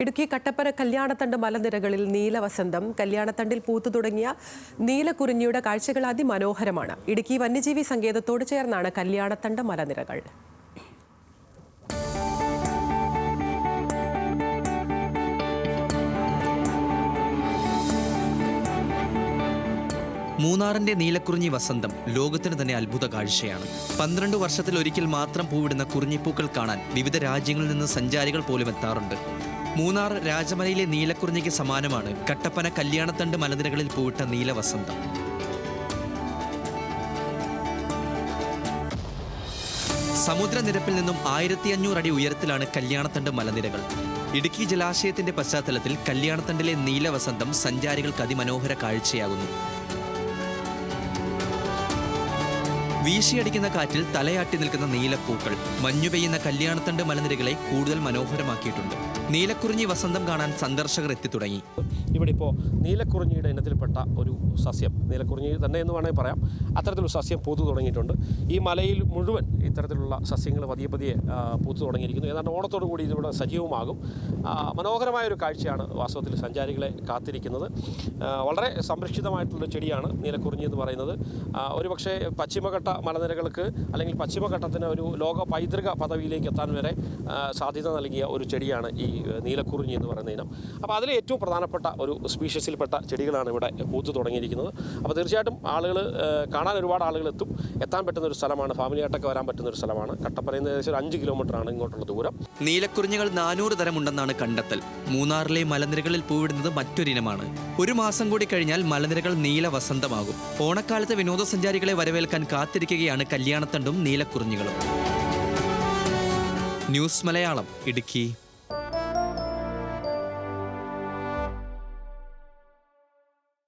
ഇടുക്കി കട്ടപ്പന കല്യാണത്തണ്ട് മലനിരകളിൽ നീലവസന്തം. കല്യാണത്തണ്ടിൽ പൂത്തു തുടങ്ങിയ നീലക്കുറിഞ്ഞിയുടെ കാഴ്ചകൾ അതിമനോഹരമാണ്. ഇടുക്കി വന്യജീവി സങ്കേതത്തോട് ചേർന്നാണ് കല്യാണത്തണ്ട് മലനിരകൾ. മൂന്നാറിന്റെ നീലക്കുറിഞ്ഞി വസന്തം ലോകത്തിന് തന്നെ അത്ഭുത കാഴ്ചയാണ്. 12 വർഷത്തിൽ ഒരിക്കൽ മാത്രം പൂവിടുന്ന കുറിഞ്ഞിപ്പൂക്കൾ കാണാൻ വിവിധ രാജ്യങ്ങളിൽ നിന്ന് സഞ്ചാരികൾ പോലും എത്താറുണ്ട്. മൂന്നാർ രാജമലയിലെ നീലക്കുറിഞ്ഞിക്ക് സമാനമാണ് കട്ടപ്പന കല്യാണത്തണ്ട് മലനിരകളിൽ പൂവിട്ട നീലവസന്തം. സമുദ്രനിരപ്പിൽ നിന്നും 1500 അടി ഉയരത്തിലാണ് കല്യാണത്തണ്ട് മലനിരകൾ. ഇടുക്കി ജലാശയത്തിന്റെ പശ്ചാത്തലത്തിൽ കല്യാണത്തണ്ടിലെ നീലവസന്തം സഞ്ചാരികൾക്ക് അതിമനോഹര കാഴ്ചയാകുന്നു. വീശിയടിക്കുന്ന കാറ്റിൽ തലയാട്ടി നിൽക്കുന്ന നീലപ്പൂക്കൾ മഞ്ഞു പെയ്യുന്ന കല്യാണത്തണ്ട് മലനിരകളെ കൂടുതൽ മനോഹരമാക്കിയിട്ടുണ്ട്. നീലക്കുറിഞ്ഞി വസന്തം കാണാൻ സന്ദർശകർ എത്തിത്തുടങ്ങി. ഇവിടെ ഇപ്പോൾ നീലക്കുറിഞ്ഞിയുടെ ഇനത്തിൽപ്പെട്ട ഒരു സസ്യം, നീലക്കുറിഞ്ഞി തന്നെ എന്ന് വേണമെങ്കിൽ പറയാം, അത്തരത്തിലൊരു സസ്യം പൂത്തു തുടങ്ങിയിട്ടുണ്ട്. ഈ മലയിൽ മുഴുവൻ ഇത്തരത്തിലുള്ള സസ്യങ്ങൾ പതിയെ പതിയെ പൂത്തു തുടങ്ങിയിരിക്കുന്നു. ഏതാണ്ട് ഓണത്തോടു കൂടി ഇതിവിടെ സജീവമാകും. മനോഹരമായൊരു കാഴ്ചയാണ് വാസ്തവത്തിൽ സഞ്ചാരികളെ കാത്തിരിക്കുന്നത്. വളരെ സംരക്ഷിതമായിട്ടുള്ള ചെടിയാണ് നീലക്കുറിഞ്ഞി എന്ന് പറയുന്നത്. ഒരുപക്ഷെ പശ്ചിമഘട്ട മലനിരകൾക്ക് അല്ലെങ്കിൽ പശ്ചിമഘട്ടത്തിന് ഒരു ലോക പൈതൃക പദവിയിലേക്ക് എത്താൻ വരെ സാധ്യത നൽകിയ ഒരു ചെടിയാണ് ഈ നീലക്കുറിഞ്ഞി എന്ന് പറയുന്ന ഇനം. അപ്പോൾ അതിൽ ഏറ്റവും പ്രധാനപ്പെട്ട ഒരു സ്പീഷ്യസിൽപ്പെട്ട ചെടികളാണ് ഇവിടെ പൂത്തു തുടങ്ങിയിരിക്കുന്നത്. അപ്പോൾ തീർച്ചയായിട്ടും ആളുകൾ കാണാൻ ഒരുപാട് ആളുകൾ എത്താൻ പറ്റുന്ന ഒരു സ്ഥലമാണ്. ഫാമിലിയായിട്ടൊക്കെ വരാൻ പറ്റുന്ന ഒരു സ്ഥലമാണ്. കട്ടപ്പനയിൽ നിന്ന് ഏകദേശം 5 കിലോമീറ്ററാണ് ഇങ്ങോട്ടുള്ള ദൂരം. നീലക്കുറിഞ്ഞികൾ 400 തരമുണ്ടെന്നാണ് കണ്ടെത്തൽ. മൂന്നാറിലെ മലനിരകളിൽ പൂവിടുന്നത് മറ്റൊരിനമാണ്. 1 മാസം കൂടി കഴിഞ്ഞാൽ മലനിരകൾ നീലവസന്തമാകും. ഓണക്കാലത്ത് വിനോദസഞ്ചാരികളെ വരവേൽക്കാൻ കാത്തിരിക്കുകയാണ് കല്യാണത്തണ്ടും നീലക്കുറിഞ്ഞികളും. ന്യൂസ് മലയാളം, ഇടുക്കി.